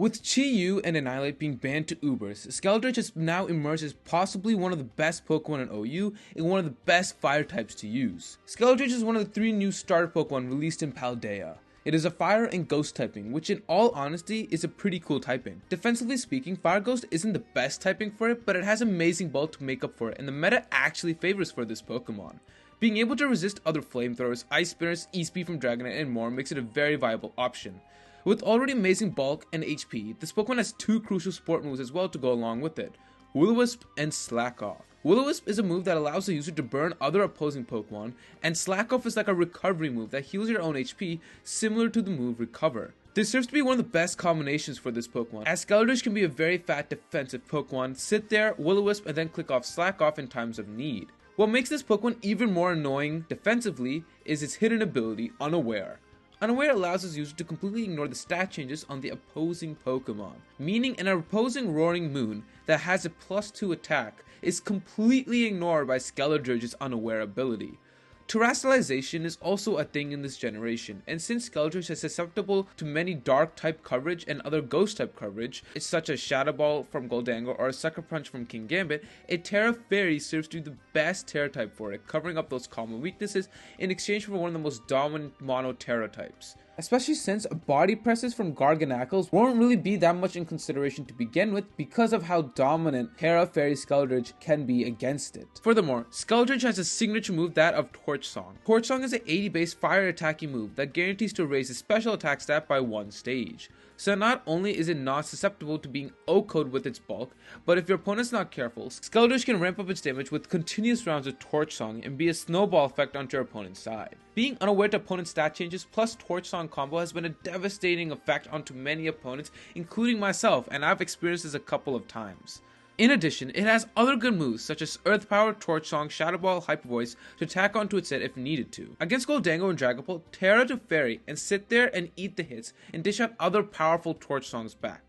With Chi-Yu and Annihilate being banned to Ubers, Skeledirge has now emerged as possibly one of the best Pokemon in OU and one of the best fire types to use. Skeledirge is one of the 3 new starter Pokemon released in Paldea. It is a fire and ghost typing, which in all honesty is a pretty cool typing. Defensively speaking, Fire Ghost isn't the best typing for it, but it has amazing bulk to make up for it, and the meta actually favors for this Pokemon. Being able to resist other flamethrowers, ice spinners, E-Speed from Dragonite, and more makes it a very viable option. With already amazing bulk and HP, this Pokemon has 2 crucial support moves as well to go along with it, Will-O-Wisp and Slack Off. Will-O-Wisp is a move that allows the user to burn other opposing Pokemon, and Slack Off is like a recovery move that heals your own HP, similar to the move Recover. This serves to be one of the best combinations for this Pokemon, as Skeledirge can be a very fat defensive Pokemon, sit there, Will-O-Wisp, and then click off Slack Off in times of need. What makes this Pokemon even more annoying defensively is its hidden ability, Unaware. Unaware allows its user to completely ignore the stat changes on the opposing Pokemon, meaning an opposing Roaring Moon that has a +2 attack is completely ignored by Skeledirge's Unaware ability. Terrestrialization is also a thing in this generation, and since Skeledirge is susceptible to many dark type coverage and other ghost type coverage, such as Shadow Ball from Goldango or Sucker Punch from King Gambit, a Terra Fairy serves to be the best Terra type for it, covering up those common weaknesses in exchange for one of the most dominant mono Terra types. Especially since body presses from Garganacles won't really be that much in consideration to begin with because of how dominant Terra Fairy Skeledirge can be against it. Furthermore, Skeledirge has a signature move, that of Torch Song. Torch Song is an 80 base fire attacking move that guarantees to raise its special attack stat by 1 stage. So not only is it not susceptible to being O-code with its bulk, but if your opponent's not careful, Skeledirge can ramp up its damage with continuous rounds of Torch Song and be a snowball effect onto your opponent's side. Being unaware to opponent's stat changes plus Torch Song combo has been a devastating effect onto many opponents, including myself, and I've experienced this a couple of times. In addition, it has other good moves such as Earth Power, Torch Song, Shadow Ball, Hyper Voice to tack onto its set if needed to. Against Goldango and Dragapult, Terra to Fairy and sit there and eat the hits and dish out other powerful Torch Songs back.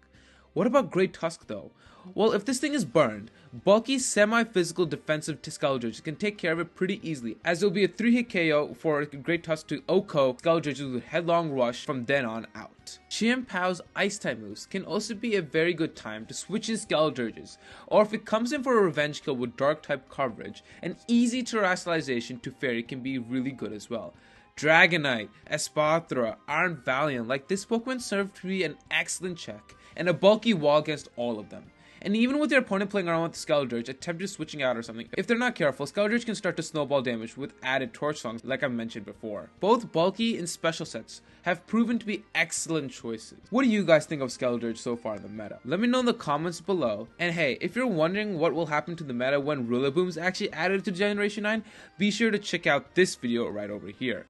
What about Great Tusk though? Well, if this thing is burned, bulky semi-physical defensive Skeledirge can take care of it pretty easily, as it will be a 3-hit KO for Great Tusk to OHKO Skeledirge with Headlong Rush from then on out. Chien-Pao's Ice-type moves can also be a very good time to switch in Skeledirges, or if it comes in for a revenge kill with Dark-type coverage, an easy terrestrialization to Fairy can be really good as well. Dragonite, Espathra, Iron Valiant, like this Pokemon serve to be an excellent check, and a bulky wall against all of them. And even with your opponent playing around with Skeledirge, attempting switching out or something, if they're not careful, Skeledirge can start to snowball damage with added Torch Songs like I mentioned before. Both bulky and special sets have proven to be excellent choices. What do you guys think of Skeledirge so far in the meta? Let me know in the comments below. And hey, if you're wondering what will happen to the meta when Rillaboom is actually added to Generation 9, be sure to check out this video right over here.